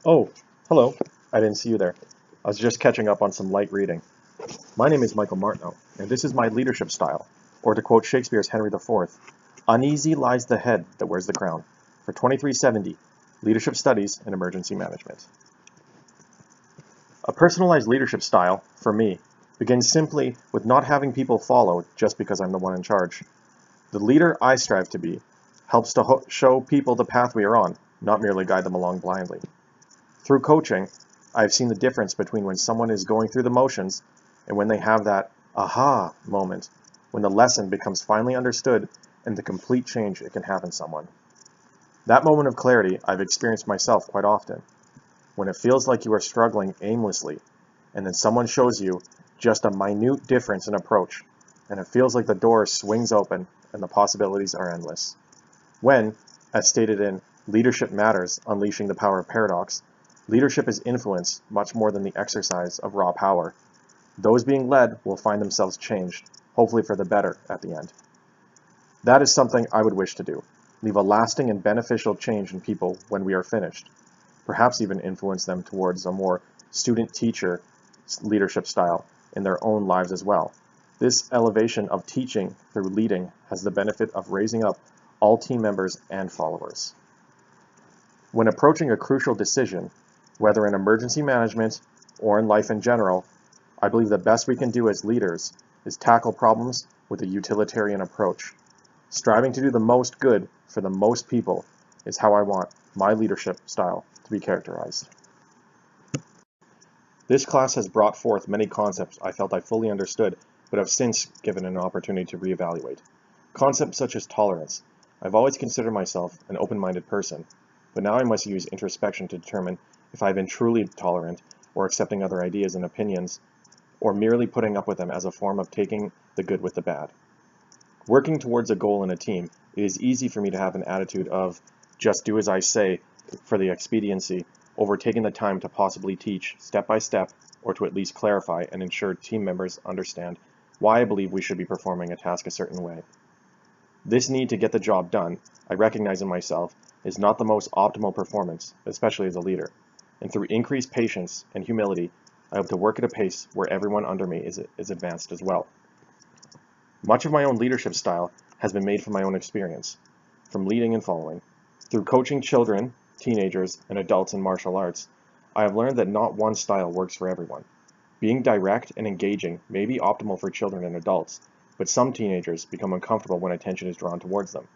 Oh, hello. I didn't see you there. I was just catching up on some light reading. My name is Michael Martineau, and this is my leadership style, or to quote Shakespeare's Henry IV, uneasy lies the head that wears the crown, for 2370, Leadership Studies and Emergency Management. A personalized leadership style, for me, begins simply with not having people follow just because I'm the one in charge. The leader I strive to be helps to show people the path we are on, not merely guide them along blindly. Through coaching, I've seen the difference between when someone is going through the motions and when they have that aha moment, when the lesson becomes finally understood and the complete change it can have in someone. That moment of clarity I've experienced myself quite often, when it feels like you are struggling aimlessly, and then someone shows you just a minute difference in approach, and it feels like the door swings open and the possibilities are endless. When, as stated in Leadership Matters, Unleashing the Power of Paradox, leadership is influence much more than the exercise of raw power. Those being led will find themselves changed, hopefully for the better at the end. That is something I would wish to do, leave a lasting and beneficial change in people when we are finished, perhaps even influence them towards a more student-teacher leadership style in their own lives as well. This elevation of teaching through leading has the benefit of raising up all team members and followers. When approaching a crucial decision, whether in emergency management or in life in general, I believe the best we can do as leaders is tackle problems with a utilitarian approach. Striving to do the most good for the most people is how I want my leadership style to be characterized. This class has brought forth many concepts I felt I fully understood, but have since given an opportunity to reevaluate. Concepts such as tolerance. I've always considered myself an open-minded person, but now I must use introspection to determine if I've been truly tolerant or accepting other ideas and opinions, or merely putting up with them as a form of taking the good with the bad. Working towards a goal in a team, it is easy for me to have an attitude of just do as I say for the expediency, over taking the time to possibly teach step by step, or to at least clarify and ensure team members understand why I believe we should be performing a task a certain way. This need to get the job done, I recognize in myself, is not the most optimal performance, especially as a leader. And through increased patience and humility, I hope to work at a pace where everyone under me is advanced as well. Much of my own leadership style has been made from my own experience, from leading and following. Through coaching children, teenagers, and adults in martial arts, I have learned that not one style works for everyone. Being direct and engaging may be optimal for children and adults, but some teenagers become uncomfortable when attention is drawn towards them.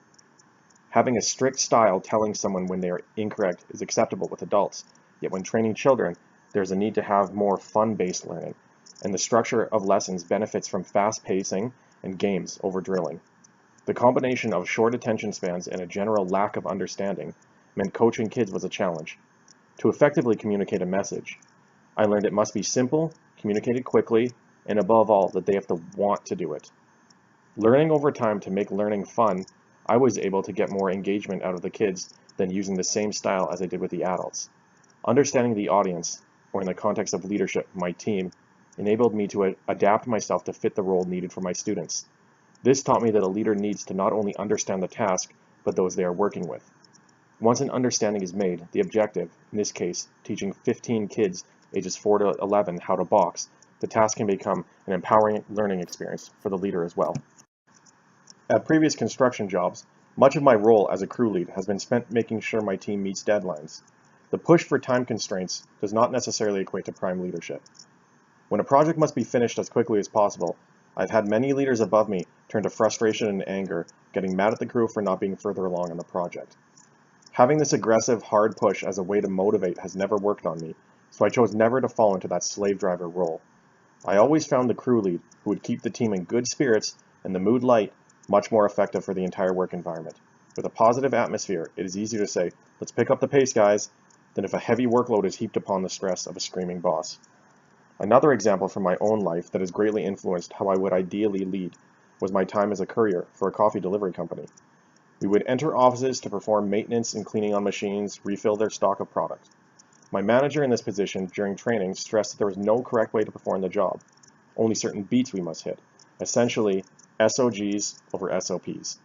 Having a strict style telling someone when they are incorrect is acceptable with adults, yet when training children, there's a need to have more fun-based learning, and the structure of lessons benefits from fast pacing and games over drilling. The combination of short attention spans and a general lack of understanding meant coaching kids was a challenge. To effectively communicate a message, I learned it must be simple, communicated quickly, and above all, that they have to want to do it. Learning over time to make learning fun, I was able to get more engagement out of the kids than using the same style as I did with the adults. Understanding the audience, or in the context of leadership, my team, enabled me to adapt myself to fit the role needed for my students. This taught me that a leader needs to not only understand the task, but those they are working with. Once an understanding is made, the objective, in this case, teaching 15 kids ages 4 to 11 how to box, the task can become an empowering learning experience for the leader as well. At previous construction jobs, much of my role as a crew lead has been spent making sure my team meets deadlines. The push for time constraints does not necessarily equate to prime leadership. When a project must be finished as quickly as possible, I've had many leaders above me turn to frustration and anger, getting mad at the crew for not being further along in the project. Having this aggressive, hard push as a way to motivate has never worked on me, so I chose never to fall into that slave driver role. I always found the crew lead, who would keep the team in good spirits and the mood light, much more effective for the entire work environment. With a positive atmosphere, it is easier to say, let's pick up the pace, guys, than if a heavy workload is heaped upon the stress of a screaming boss. Another example from my own life that has greatly influenced how I would ideally lead was my time as a courier for a coffee delivery company. We would enter offices to perform maintenance and cleaning on machines, refill their stock of product. My manager in this position during training stressed that there was no correct way to perform the job, only certain beats we must hit, essentially SOGs over SOPs.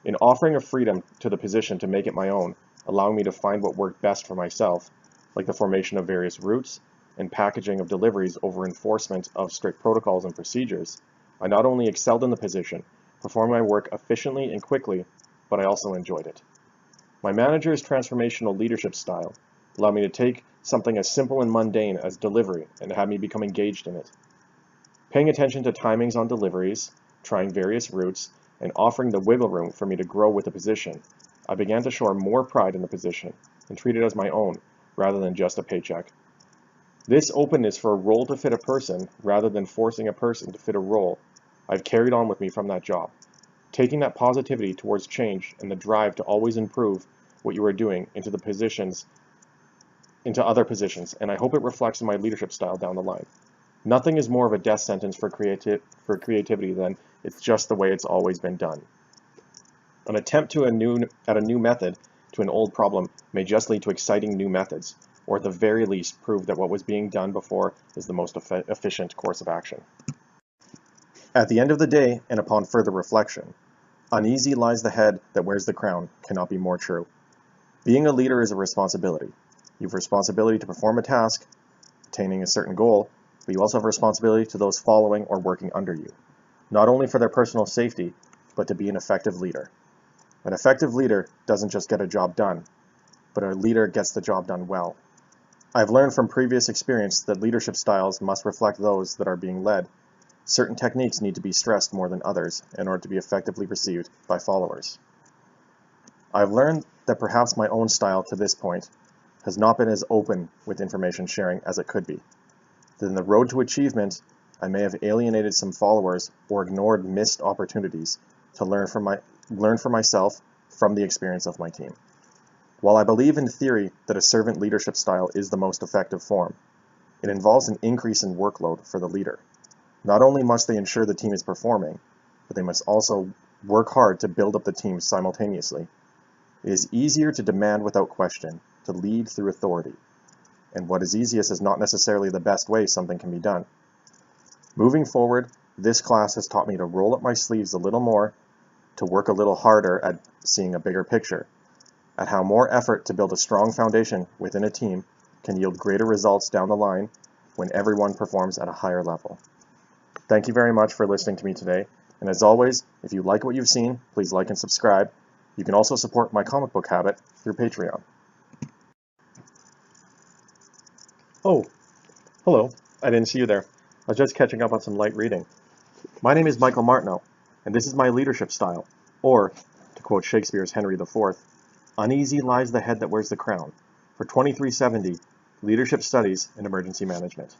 In offering a freedom to the position to make it my own, allowing me to find what worked best for myself, like the formation of various routes and packaging of deliveries over enforcement of strict protocols and procedures. I not only excelled in the position, performed my work efficiently and quickly, but I also enjoyed it. My manager's transformational leadership style allowed me to take something as simple and mundane as delivery and have me become engaged in it. Paying attention to timings on deliveries, trying various routes, and offering the wiggle room for me to grow with the position, I began to show more pride in the position and treat it as my own rather than just a paycheck. This openness for a role to fit a person rather than forcing a person to fit a role, I've carried on with me from that job, taking that positivity towards change and the drive to always improve what you are doing into other positions, and I hope it reflects in my leadership style down the line. Nothing is more of a death sentence for creativity than it's just the way it's always been done. An attempt at a new method to an old problem may just lead to exciting new methods, or at the very least prove that what was being done before is the most efficient course of action. At the end of the day, and upon further reflection, uneasy lies the head that wears the crown cannot be more true. Being a leader is a responsibility. You have a responsibility to perform a task, attaining a certain goal, but you also have a responsibility to those following or working under you, not only for their personal safety, but to be an effective leader. An effective leader doesn't just get a job done, but a leader gets the job done well. I've learned from previous experience that leadership styles must reflect those that are being led. Certain techniques need to be stressed more than others in order to be effectively received by followers. I've learned that perhaps my own style to this point has not been as open with information sharing as it could be. That in the road to achievement, I may have alienated some followers or ignored missed opportunities to learn for myself from the experience of my team. While I believe in theory that a servant leadership style is the most effective form, it involves an increase in workload for the leader. Not only must they ensure the team is performing, but they must also work hard to build up the team simultaneously. It is easier to demand without question, to lead through authority, and what is easiest is not necessarily the best way something can be done. Moving forward, this class has taught me to roll up my sleeves a little more, to work a little harder at seeing a bigger picture, at how more effort to build a strong foundation within a team can yield greater results down the line when everyone performs at a higher level. Thank you very much for listening to me today, and as always, if you like what you've seen, please like and subscribe. You can also support my comic book habit through Patreon. Oh, hello. I didn't see you there. I was just catching up on some light reading. My name is Michael Martineau, and this is my leadership style, or, to quote Shakespeare's Henry IV, uneasy lies the head that wears the crown, for 2370, Leadership Studies in Emergency Management.